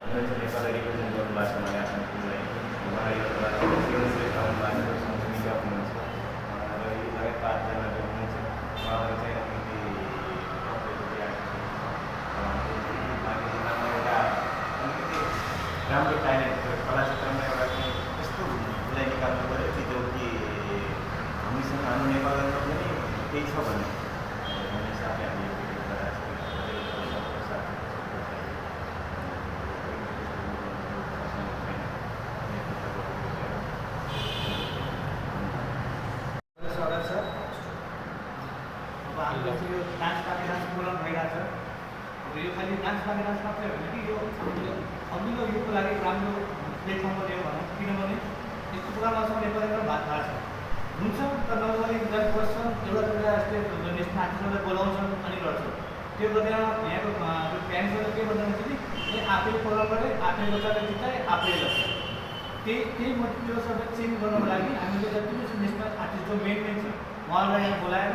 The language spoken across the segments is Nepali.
नेपाललाई रिप्रेजेन्ट गर्नुभएको छ भने आफ्नो टिमलाई उहाँ यो सिरियसली काम भएको सँगसँगै हुनुहुन्छ र यो लगायत 5 जना जो हुनुहुन्छ उहाँहरू चाहिँ अलिकति बाँकी जिल्लामा एउटा अलिकति राम्रो ट्यालेन्ट कला क्षेत्रमा एउटा चाहिँ यस्तो उसलाई निकाल्नु पऱ्यो कि जो कि हामीसँग हाम्रो नेपालमा पनि केही छ भने हिसाबले हामी यो डान्स पार्टी डान्स प्रोग्राम भइरहेको छ। अब यो खालि डान्स पार्टी डान्स मात्रै होइन कि यो अघिल्लो युगको लागि राम्रो प्लेटफर्म दियो भनौँ, किनभने यस्तो प्रोग्राम आउँछ नेपालीमा भात भएको छ हुन्छ तर नर्मली जब बस्छ एउटा यस्तै नेसनल आर्टिस्टलाई बोलाउँछ अनि गर्छ त्यो गर्दा यहाँको जो प्यारेन्ट्सहरू के भन्नुहुन्छ कि ए आफैले प्रोग्राम गरे आफै बच्चाले जिताए आफैले गर्छ त्यही त्यो सबै चेन्ज गर्नको लागि हामीले जति पनि नेसनल आर्टिस्ट जो मेन छ उहाँलाई यहाँ बोलाएर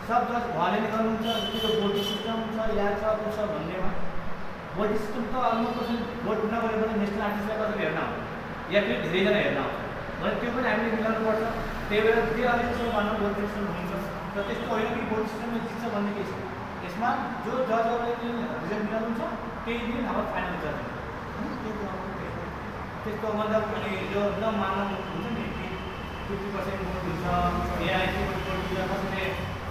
सब जस उहाँले नै गर्नुहुन्छ त्यो बोर्ड सिस्टम छ या छ त्यो छ भन्नेमा बोर्ड सिस्टम त अलमोस्ट बोर्ड नगरे पनि नेसनल आर्टिस्टलाई कसरी हेर्न आउँछ या फेरि धेरैजना हेर्न आउँछ भने त्यो पनि हामीले मिलाउनुपर्छ। त्यही भएर त्यो अलिकति भनौँ बोर्ड सिस्टम हुन्छ र त्यस्तो होइन कि बोर्ड सिस्टमले जित्छ भन्ने केही छ। यसमा जो जजहरूले रिजल्ट मिलाउनुहुन्छ त्यही दिन हाम्रो फाइनल जज त्यस्तो मतलब अनि यो नमान्नु हुन्छ नि 50% भोट हुन्छ या 80% भोट हुन्छ कसैले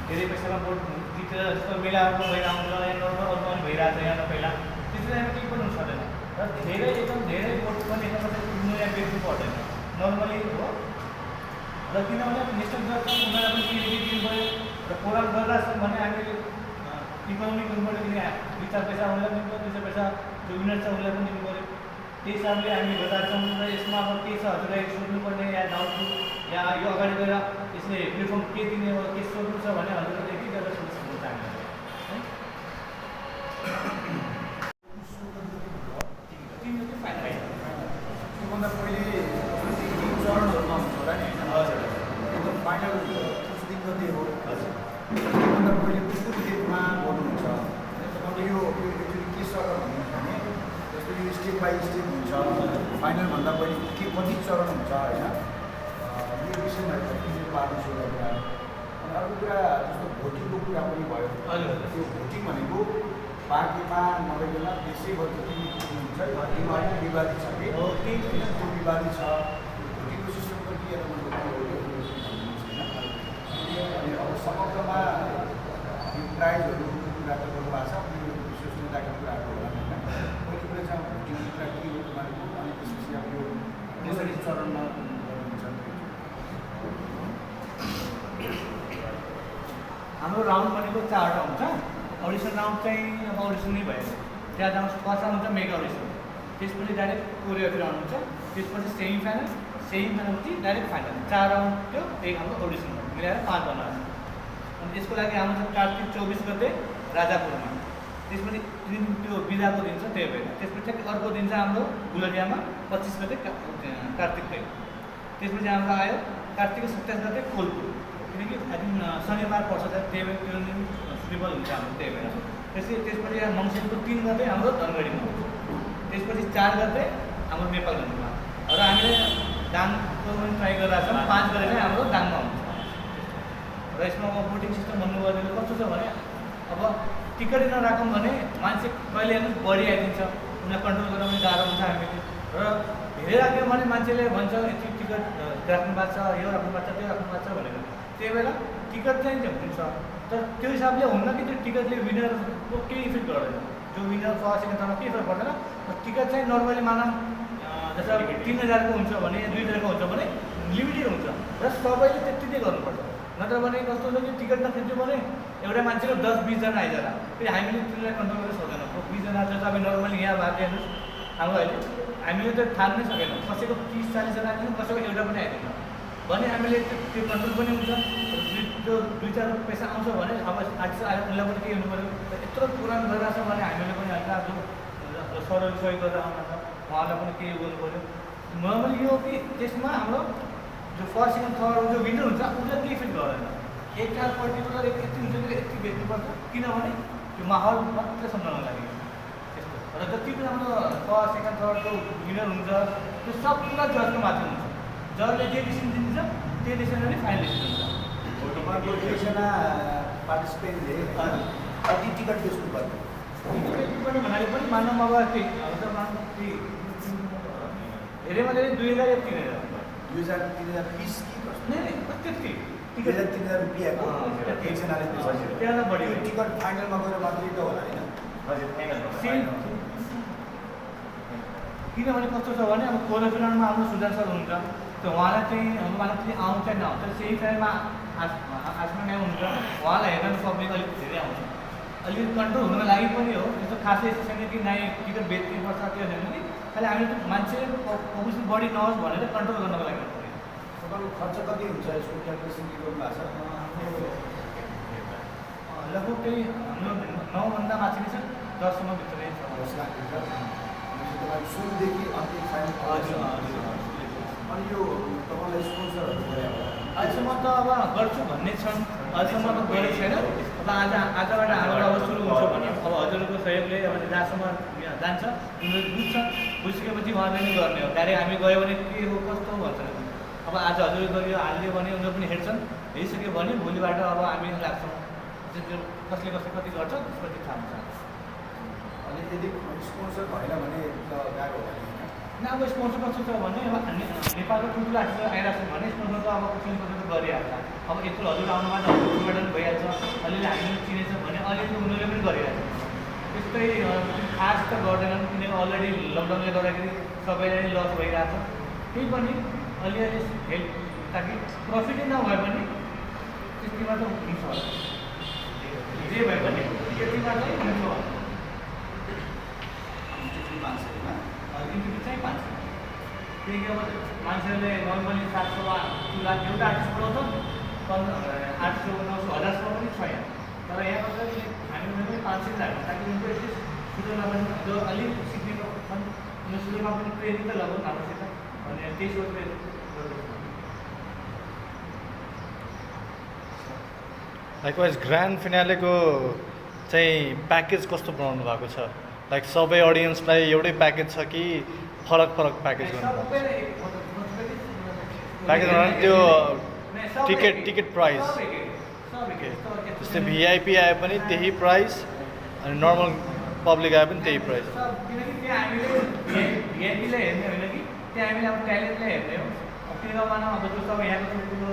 धेरै पैसामा भोट जितेर जस्तो मेलाहरू भएर आउँछ या नर्मल अरू भइरहेको छ यहाँ पहिला त्यस्तो यहाँ केही पनि हुन सक्दैन र धेरै एकदम धेरै भोट पनि किन्नु या बेच्नु पर्दैन नर्मली हो र किनभने नेसनल जज छ उनीहरूलाई पनि केही दिनु पऱ्यो र प्रोग्राम गरिरहेको छ भने हामीले इकोनोमी गर्नु पऱ्यो किन 2-4 पैसा उनीहरूलाई दिनु पऱ्यो 2 पैसा जो विनर छ उनीहरूलाई पनि दिनु पऱ्यो त्यही हिसाबले हामी गरिरहेको छौँ र यसमा अब के छ हजुरलाई सोध्नुपर्ने या डाउट या यो अगाडि गएर यसले प्लेटफर्म के दिने हो के सोध्नु छ भने हजुरले के गरेर सोध्नु सक्नुहुन्छ हामीलाई त्योभन्दा पहिले चरणहरूमा हुन्छ होला नि हजुर एकदम फाइनल कुछ दिन कति हो त्योभन्दा पहिले कुन डेटमा गर्नुहुन्छ तपाईँले यो एक्चुली के सर भन्नुहुन्छ भने जस्तो यो स्टेप बाई स्टेप हुन्छ फाइनलभन्दा पहिले के कति चरण हुन्छ होइन यो विषयमा क्लियर पार्नु सुरु कुरा अनि अर्को कुरा जस्तो भोटिङको कुरा पनि भयो त्यो भोटिङ भनेको पार्टीमा नभइकन देशैभर जति हुन्छ भोटिङमा अलिक विवादित छ कि त्यो विवादित छ भोटिङको सिस्टम पनि लिएर अनि अब समग्रमा यो प्राइजहरू कुरा त गर्नुभएको छ यो विश्वसनीयताको कुराहरू होला होइन पहिलो कुरा चाहिँ भोटिङको कुरा के हो तपाईँको अनि त्यसपछि अब यो कसरी चरणमा गर्नुहुन्छ हाम्रो राउन्ड भनेको 4वटा हुन्छ अडिसन राउन्ड चाहिँ अब अडिसन नै भयो त्यहाँ जान्छ फर्स्ट राउन्ड हुन्छ मेगा अडिसन त्यसपछि डाइरेक्ट कोरियोग्राफी राउन्ड हुन्छ त्यसपछि सेमी फाइनलपछि डाइरेक्ट फाइनल 4 राउन्ड थियो एक हाम्रो अडिसन मिलाएर 5 बनाएको छ अनि त्यसको लागि हाम्रो छ कार्तिक 24 गते राजापुरमा त्यसपछि त्यो बिदाको दिन छ त्यही भएर त्यसपछि अर्को दिन चाहिँ हाम्रो गुलरियामा 25 गते कार्तिक भयो त्यसपछि हाम्रो आयो कार्तिक 27 गते कोलपुर किनकि शनिबार पर्छ त्यही भएर त्यो दिन सुटेबल हुन्छ हाम्रो त्यही भएर त्यसपछि मङ्सिरको 3 गते हाम्रो धनगढीमा हुन्छ त्यसपछि 4 गते हाम्रो नेपालगञ्जमा र हामीले दाङको पनि ट्राई गरिरहेको छौँ 5 गते चाहिँ हाम्रो दाङमा हुन्छ र यसमा अब भोटिङ सिस्टम भन्नुभयो कस्तो छ भने अब टिकटै नराखौँ भने मान्छे कहिले पनि बढी आइदिन्छ उनीहरू कन्ट्रोल गर्न पनि गाह्रो हुन्छ हामीले र धेरै राख्यो भने मान्छेले भन्छ यति टिकट राख्नु भएको छ यो राख्नु भएको छ त्यो राख्नु भएको छ भनेर त्यही भएर टिकट चाहिँ हुन्छ तर त्यो हिसाबले हुन्न कि त्यो टिकटले विनरको केही इफेक्ट गर्दैन जो विनर फर्स्ट सेकेन्ड थर्डमा केही फरक पर्दैन टिकट चाहिँ नर्मली मानौँ जस्तो 3000को हुन्छ भने 2000को हुन्छ भने लिमिटेड हुन्छ र सबैले त्यति नै गर्नुपर्छ नत्र भने कस्तो हुन्छ कि टिकट नखिच्यो भने एउटा मान्छेको 10-20 जना आइजाला फेरि हामीले त्यसलाई कन्ट्रोल गर्न सक्दैनौँ 20 जना चाहिँ तपाईँ नर्मली यहाँ भएको हेर्नुहोस् हाम्रो अहिले हामीले त थाहा नै सकेनौँ कसैको 30-40 जना आइदिनु कसैको एउटा पनि आइदिनु भने हामीले त्यो कन्ट्रोल पनि हुन्छ त्यो 2-4 पैसा आउँछ भने अब आर्टिस्ट आएर उनीलाई पनि केही हुनु पऱ्यो यत्रो प्रोग्राम गरिरहेको छ भने हामीले पनि हल्का जो सरल सहयोग गरेर आउनु छ उहाँलाई पनि केही गर्नु पऱ्यो नर्मली यो कि त्यसमा हाम्रो जो फर्स्ट सेकेन्ड थर्ड जो विनर हुन्छ उसलाई केही फिट गर्दैन एक खाल पर्टिकुलर यति हुन्छ कि यति बेच्नुपर्छ किनभने त्यो माहौल मात्रै सम्झाउन लागि त्यस्तो र र जति पनि हाम्रो फर्स्ट सेकेन्ड थर्डको विनर हुन्छ त्यो सब पुरा जजको माथि हुन्छ। जजले जे डिसिसन दिन्छ त्यो डिसिसन फाइनल डिसिसन हुन्छ। तपाईँको एकजना पार्टिसिपेन्टले कति टिकट बेच्नु पर्ने? टिकट भन्नाले पनि मानव अब त्यही धेरैमा धेरै 2000 या 3000 2000-3000 पिस कि नै त्यति 2000-3000 रुपियाँको एकजनाले बेच्छ। त्यहाँ बढी यो टिकट फाइनलमा गएर मात्रै त होला होइन? किनभने कस्तो छ भने अब क्वार्टर फाइनलमा हाम्रो सुजान सर हुन्छ, त्यो उहाँलाई चाहिँ मानव चाहिँ आउँछ नआउँछ, सेमी फाइनलमा आजमा नै हुन्छ, उहाँलाई हेर्न पब्लिक अलिक धेरै आउँछ। अलिक कन्ट्रोल हुनको लागि पनि हो, त्यस्तो खासै यस्तो छैन कि नाइ टिकट बेच्नुपर्छ त्यो छैन कि खालि हामी मान्छे पपुलेसन बढी नहोस् भनेर कन्ट्रोल गर्नको लागि हो। तपाईँको खर्च कति हुन्छ यसको क्यालकुलेसन के गर्नु भएको छ? लगभग त्यही हाम्रो 9 भन्दा माथि नै छ, 10 सम्म भित्रै छ। 10 लाख भित्र तपाईँ सुरुदेखि अन्तिम फाइनल। अनि यो तपाईँलाई स्पोन्सरहरू गरे अहिलेसम्म त अब गर्छु भन्ने छन्, अहिलेसम्म त गरेको छैन। अब आजबाट हाम्रो अब सुरु हुन्छ भने अब हजुरहरूको सहयोगले अब जहाँसम्म जान्छ उनीहरू बुझ्छ, बुझिसकेपछि उहाँले नै गर्ने हो। डाइरेक्ट हामी गयो भने के हो कस्तो हो भन्छ। अब आज हजुरले गऱ्यो हालिदियो भने उनीहरू पनि हेर्छन्, हेरिसक्यो भने भोलिबाट अब हामी लाग्छौँ कसले कति गर्छ त्यसपछि थाहा हुन्छ। अनि यदि स्पोन्सर भएन भने त गाह्रो होला नि? अब स्पोन्सर कस्तो छ भने अब नेपालको ठुल्ठुलो आर्टिस्ट आइरहेको छ भने स्पोन्सर त अब कसैले गरिहाल्छ। अब यत्रो हजुर आउनुमा त उबाट पनि भइहाल्छ, अलिअलि हामीले चिनेछ भने अलिअलि उनीहरूले पनि गरिहाल्छ। त्यस्तै खास त गर्दैनन् किनकि अलरेडी लकडाउनले गर्दाखेरि सबैलाई लस भइरहेको छ। त्यही पनि अलिअलि हेल्प ताकि प्रफिटै नभए पनि त्यतिमा त हुन्छ, जे भए पनि त्यतिमा चाहिँ हुन्छ। इन्ट्री चाहिँ 500। किनकि अब मान्छेहरूले नर्मली 700 लाख एउटा आर्टिस्ट पढाउँछ, 800 900 1000 पनि छ यहाँ। तर यहाँ कसरी हामीले पनि 500 लाग्छ ताकि उनको एटलिस्ट सुरुमा पनि जो अलिक सिक्नेको छन् उनीहरू सुरुमा पनि ट्रेनिङ त लगाउनु हाम्रोसित अनि त्यही सोचले लाइकवाइज ग्रान्ड फिनालेको चाहिँ प्याकेज कस्तो बनाउनु भएको छ? लाइक सबै अडियन्सलाई एउटै प्याकेज छ कि फरक फरक प्याकेज गर्नु? प्याकेज भन्नाले त्यो टिकट प्राइस जस्तै भिआइपी आए पनि त्यही प्राइस अनि नर्मल पब्लिक आए पनि त्यही प्राइस? किनकि त्यहाँ हामीले भिआइपीलाई हेर्ने होइन कि त्यहाँ हामीले अब ट्यालेन्टलाई हेर्ने हो। त्यो जमाना अब जस्तो अब यहाँको ठुल्ठुलो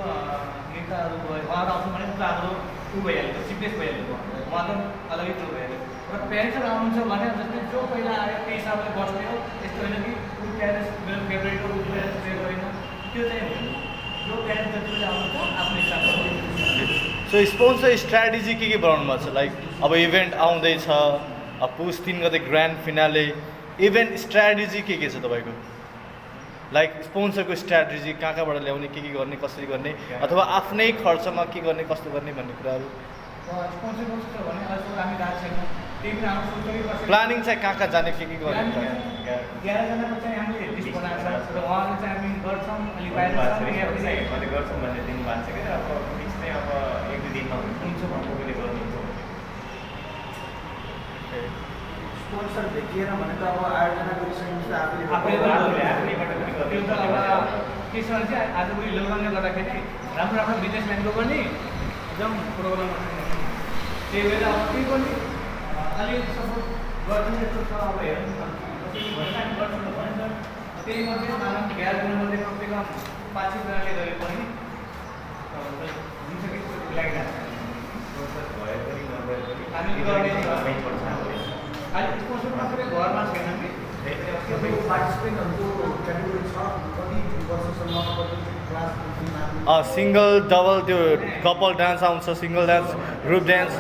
नेताहरू भयो उहाँहरू आउँछ भने पुरा हाम्रो ऊ भइहाल्यो, सिक्नेस भइहाल्यो, उहाँ त अलगै ठुलो भइहाल्यो। र प्यारेन्ट्सहरू आउनुहुन्छ भने जस्तै जो पहिला आयो त्यही हिसाबले बस्ने हो। यस्तो होइन कि ऊ प्यारेन्ट्स मेरो फेभरेट हो, ऊ प्यारेन्ट्स फेभरेट होइन, त्यो चाहिँ होइन। जो प्यारेन्ट्स जति बेला आउनुहुन्छ आफ्नो हिसाबले। सो स्पोन्सर स्ट्राटेजी के बनाउनु भएको छ? लाइक अब इभेन्ट आउँदैछ, अब पुस 3 गते ग्रान्ड फिनाले, इभेन्ट स्ट्राटेजी के छ तपाईँको? लाइक स्पोन्सरको स्ट्राटेजी कहाँबाट ल्याउने, के गर्ने, कसरी गर्ने, अथवा आफ्नै खर्चमा के गर्ने, कस्तो गर्ने भन्ने कुराहरू? स्पोन्सर कस्तो छ भने अहिलेसम्म हामी गएको छैन, त्यही पनि हाम्रो सोचेकै पर्छ। प्लानिङ चाहिँ कहाँ जाने, के गर्ने? 11जनाको चाहिँ हामीले लिस्ट बनाएको छ र उहाँले चाहिँ हामी गर्छौँ अलि बाहिर गर्छौँ भन्ने दिन भन्छ कि अब फिक्स चाहिँ अब 1-2 दिनमा हुन्छ कसले गर्नुहुन्छ। स्पोन्सर भेटिएन भने त अब आयोजना गरिसकेपछि आफैबाट त्यो त अब के छ चाहिँ आजभोलि लकडाउनले गर्दाखेरि राम्रो राम्रो बिजनेसम्यानको पनि एकदम प्रोग्राम त्यही भएर अब त्यही पनि अलिअलि सपोर्ट गर्नु जस्तो छ। अब हेर्नु हामी गर्छौँ त भन्छ त्यही मध्ये मानव 11 जनामध्ये कमसेकम 5-6 जनाले गरे पनि हुन्छ कि लागिरहेको छ। हामी गर्ने अहिले स्पोन्सर मात्रै घरमा छैन कि तपाईँको पार्टिसिपेन्टहरूको क्याटेगोरी छ कति वर्षसम्म क्लास? सिङ्गल डबल त्यो कपल डान्स आउँछ, single dance, group dance.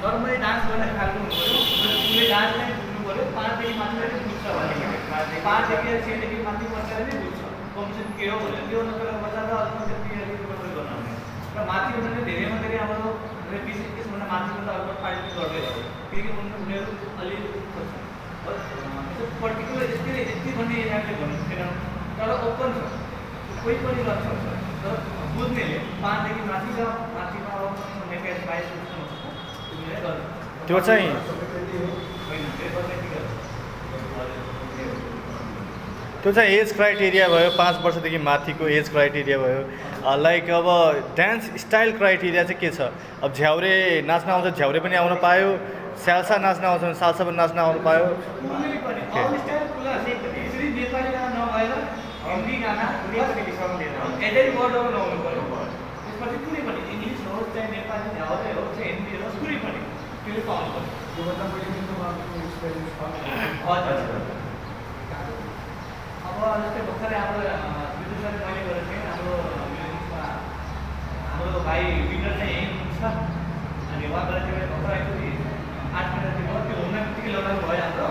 Normally dance गर्ने खालको हुनुपऱ्यो, उसले डान्स नै बुझ्नु पऱ्यो। 5 देखि माथि नै बुझ्छ भने 5 देखि 6 देखि माथि बच्चाले नै बुझ्छ कम्पिटिसन के हो भनेर। त्यो नत्र बच्चा त अलिकति कन्ट्रोल गर्न आउने र माथि उनीहरूले धेरैमा धेरै हाम्रो बेसी त्यसभन्दा माथिको त अलिकति पार्टिसिपेट गर्दै हो किनकि उनीहरू अलिअलि पर्टिकुलर यति भन्ने हामीले भन्नु थिएन, तर ओपन छ, कोही पनि गर्न सक्छ। तर बुझ्नेले 5 देखि माथि छ, माथिमा अब नेपाल 22 जस्तो हुन्छ तिमीले गर्नु त्यो चाहिँ होइन त्यो गर्ने के गर्नु त्यो चाहिँ एज क्राइटेरिया भयो 5 वर्षदेखि माथिको एज क्राइटेरिया भयो लाइक अब डान्स स्टाइल क्राइटेरिया चाहिँ के छ अब झ्याउरे नाच्न आउँछ झ्याउरे पनि आउन पायो स्याल्सा नाच्न आउँछ भने साल्सा पनि नाच्न आउन पायो कुनै पनि अल स्टाइल कुरा यसरी नेपाली गाना नभएर हिन्दी गाना नेपाली सङ लिएर एकै वर्डमा नहुनु पर्यो त्यसपछि कुनै पनि इङ्ग्लिस होस् चाहे नेपाली झ्याउरे होस् चाहे हिन्दी होस् कुनै पनि त्यो पाउनु पर्यो यो भन्दा पहिले मेरो आफ्नो एक्सपिरियन्स छ हजुर अब जस्तै भर्खरै हाम्रो विदुषले मैले गरेको थिएँ हाम्रो हाम्रो भाइ विनर चाहिँ यहीँ हुनुहुन्छ अनि उहाँबाट चाहिँ भर्खर आइपुग्यो 8 मिनट थियो त्यो हुन बित्तिकै लगाउनु भयो हाम्रो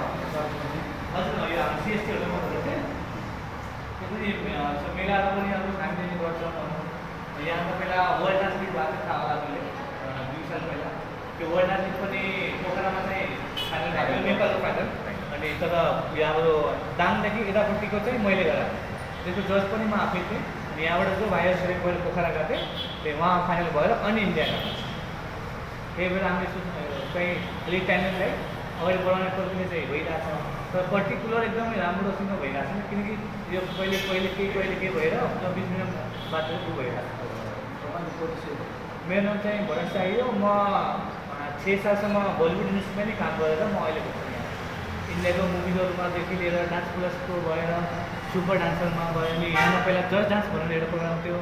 हजुर यो हाम्रो सिएसटीहरू गरेको थिएँ त्यसपछि मेलाहरू पनि अब हामीले गर्छ यहाँ त पहिला वर्ल्ड डान्स लिग भएको थाहा होला मैले 2 साल पहिला त्यो वर्ल्ड डान्स लिग पनि पोखरामा चाहिँ फाइनल भएको नेपालको फाइनल अनि तर यो हाम्रो दाङदेखि यतापट्टिको चाहिँ मैले गरेँ त्यसको जज पनि म आफै थिएँ अनि यहाँबाट जो भाइहरू सेलेक्ट गरेर पोखरा गएको थिएँ त्यही उहाँ फाइनल भएर अनि इन्डिया गएको त्यही बेला हामीले चाहिँ अलिक ट्यालेन्टलाई अगाडि बढाउने प्रक्रिया चाहिँ भइरहेछ तर पर्टिकुलर एकदमै राम्रोसँग भइरहेको छैन किनकि यो कहिले के भएर बिचमा बाटो उ भइरहेको छ मेरो नाम चाहिँ भरत शाही हो म 6 सालसम्म बलिउड इन्डस्ट्रीमा नै काम गरेर म अहिले इन्डियाको मुभिजहरूमादेखि लिएर डान्स प्लसको भएर सुपर डान्सरमा गयो अनि यहाँ पहिला जस्ट डान्स भनेर एउटा प्रोग्राम थियो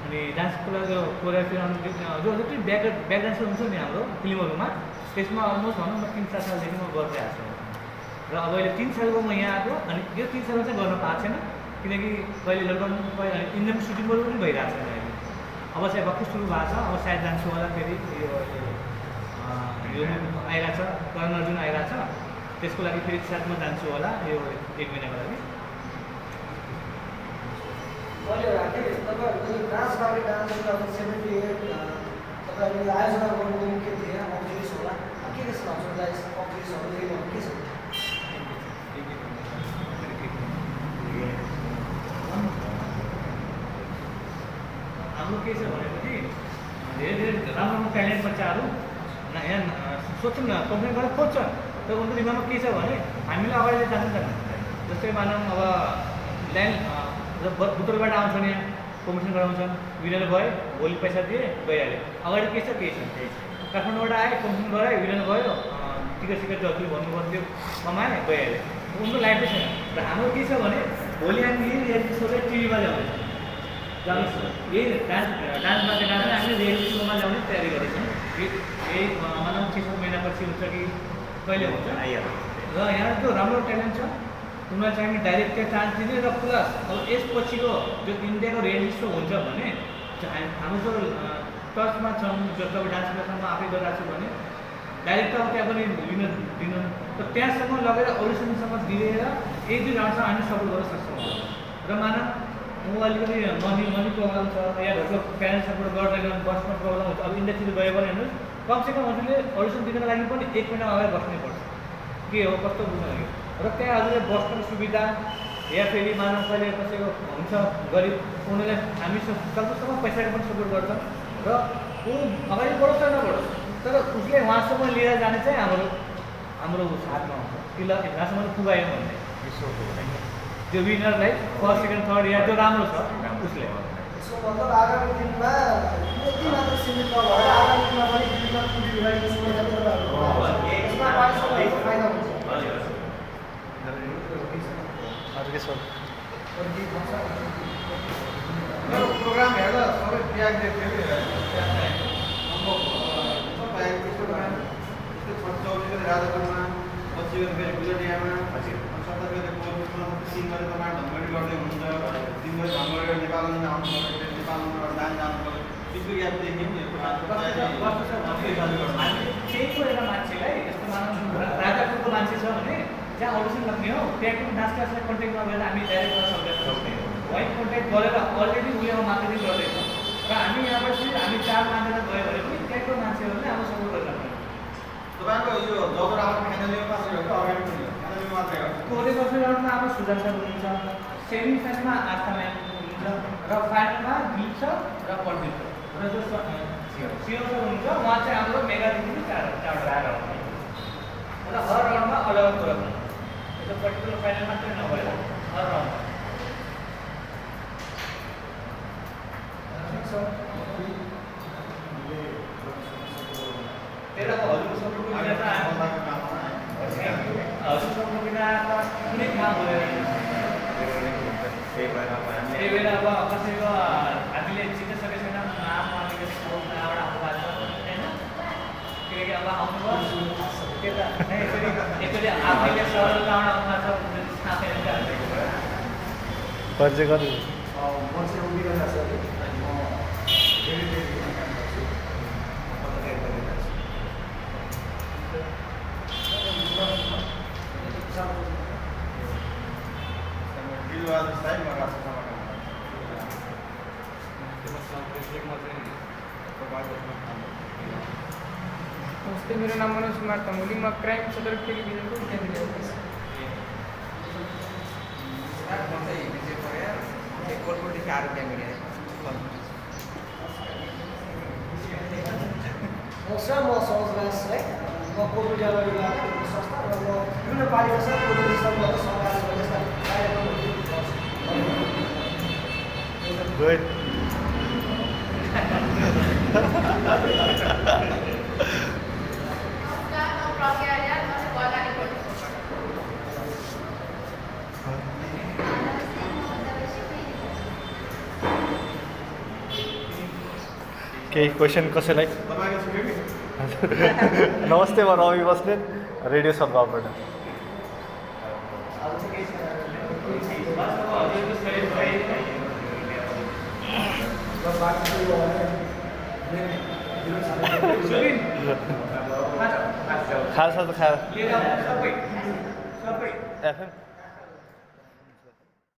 अनि डान्स प्लस कोरियोग्राफी जो जति ब्याक डान्सर हुन्छ नि हाम्रो फिल्महरूमा त्यसमा अलमोस्ट भनौँ न 3-4 सालदेखि म गर्दै आएको छु र अब अहिले 3 सालको म यहाँ आएको अनि यो 3 सालमा चाहिँ गर्न पाएको छैन किनकि कहिले लकडाउन पहिला इन्डियन सुटिङहरू पनि भइरहेको छैन अहिले अब चाहिँ भर्खर सुरु भएको छ अब सायद जान्छु होला फेरि यो आइरहेको छ करण अर्जुन आइरहेको छ त्यसको लागि फेरि साथमा जान्छु होला यो 1 महिनाको लागि तपाईँहरूको डान्स बारे डान्स 78 तपाईँहरूले आयोजना गर्नुको मुख्य थिए अब्जेक्टिभ्स होला के छ हजुरलाई अब्जेक्टिभ्सहरू के छ हाम्रो के छ भनेपछि धेरै राम्रो ट्यालेन्ट बच्चाहरू यहाँ सोच्छौँ न कम्प्लेन गरेर खोज्छ तर उनको दिमागमा के छ भने हामीले अगाडि जान्छ जस्तै मानौँ अब ल्यान्ड बुटोलबाट आउँछन् यहाँ कम्पिटिसन गराउँछन् विनर गयो भोलि पैसा दिए गइहाल्यो अगाडि के छ केही छ काठमाडौँबाट आयो कम्पिटिसन गरायो विनर गयो टिकट जति भन्नुपर्थ्यो कमायो गइहाल्यो उनको लाइफै छैन र हाम्रो के छ भने भोलि हामी रियालिटी सो चाहिँ टिभीमा ल्याउँदैछ जानुहोस् यही डान्समा चाहिँ डान्स हामीले रियालिटी सोमा ल्याउने तयारी गरेछौँ यही मानव 6-7 महिनापछि हुन्छ कि कहिले हुन्छ र यहाँ जो राम्रो ट्यालेन्ट छ उनीहरूलाई चाहिँ हामी डाइरेक्ट चाहिँ चान्स दिने र प्लस अब यसपछिको जो इन्डियाको रियालिटी सो हुन्छ भने हाम्रो जो टचमा छौँ जस्तो अब डान्स क्लासमा आफै गरिरहेको छु भने डाइरेक्ट अब त्यहाँ पनि दिनु त त्यहाँसम्म लगेर अडिसनसम्म दिएर 1-2 राउन्डसम्म हामी सपोर्ट गर्न सक्छौँ र मानव म अलिकति मनी प्रब्लम छ या घरको प्यारेन्ट्स सपोर्ट गर्दैन बसमा प्रब्लम हुन्छ अब इन्डियातिर गयो भने हेर्नुहोस् कमसेकम हजुरले अडिसन दिनको लागि पनि 1 महिना अगाडि बस्नै पर्छ के हो कस्तो बुझ्नु लागि र त्यहाँ हजुरले बस्नको सुविधा या फेरि मानव कहिले कसैको हुन्छ गरिब उनीहरूलाई हामी सक्दोसम्म पैसाको पनि सपोर्ट गर्छ र ऊ अगाडि बढोस् नबढोस् तर उसले उहाँसम्म लिएर जाने चाहिँ हाम्रो हातमा हुन्छ कि ल यहाँसम्म पुगायो भन्ने त्यो विनरलाई फर्स्ट सेकेन्ड थर्ड या त्यो राम्रो छ उसले यसको मतलब आगामी दिनमा यति मात्र सीमित नभएर आगामी दिनमा पनि विभिन्न टुरिस्ट यसमा पार्टिसिपेटहरूको फाइदा हुन्छ मेरो प्रोग्राम हेर्दा सबै ब्याग देख्थ्यो कि राजापुरमा 25 गते फेरि गुजराटियामा 70 गते कोलकातामा 3 गते तपाईँ धनगढी गर्दै हुनुहुन्छ 3 गते धनगढी नेपालमा आउनुपर्छ नेपालमा डान्स जानुपर्छ त्यसको याद देख्यौँ त्यहीको एउटा मान्छेलाई यस्तो मानव राजापुरको मान्छे छ भने जहाँ अडिसन लाग्ने हो त्यहाँको डान्स क्लासलाई कन्ट्याक्ट नगरेर हामी डाइरेक्ट गर्न सक्दैछौँ है कन्ट्याक्ट गरेर अलरेडी उसले मार्केटिङ गर्दैछ र हामी यहाँबाट चाहिँ हामी 4 मानेर गयो भने पनि त्यहाँको मान्छेहरूले हाम्रो सपोर्ट गरिरहेको तपाईँको यो जब राउन्ड फाइनलमा पास गरेको अगाडि पनि फाइनलमा मात्रै हो कोरियोग्राफी राउन्डमा अब सुजान सर हुनुहुन्छ सेमी फाइनलमा आस्था म्याम हुनुहुन्छ र फाइनलमा जित्छ र पल्टिन्छ र जो सिओ सर हुन्छ उहाँ चाहिँ हाम्रो मेगादेखि चारवटा राउन्ड र हर राउन्डमा अलग अलग कुरा हुन्छ त्यो पर्टिकुलर फाइनल मात्रै नभएर हर राउन्डमा तेरो हजुरको सपोर्टको बिना त हजुर सपोर्टको बिना त कुनै काम हुँदैन त्यही भएर अब कसैको हामीले जितिसकेको छैन नाम अलिकति एउटा आउनु भएको छ होइन किनकि अब आउनुभयो त्यो त एकचोटि आफैले सरलताबाट आउनु भएको छ आफैले परिचय गर्नु म चाहिँ उभिरहेको छु अनि म धेरै धेरै काम गर्छु नमस्ते, मेरो नाम मनोज कुमार तमुली, म क्राइम सदर टेलिभिजनको केन्द्रीय अफिस। नमस्कार, म सरोज राज है। म कोभिड संस्था र म विभिन्न पार्टीका साथ सरकार गुड केही क्वेसन कसैलाई नमस्ते, म रवि बस्नेत, रेडियो सद्भावबाट। खाजा त खा सबै एफएम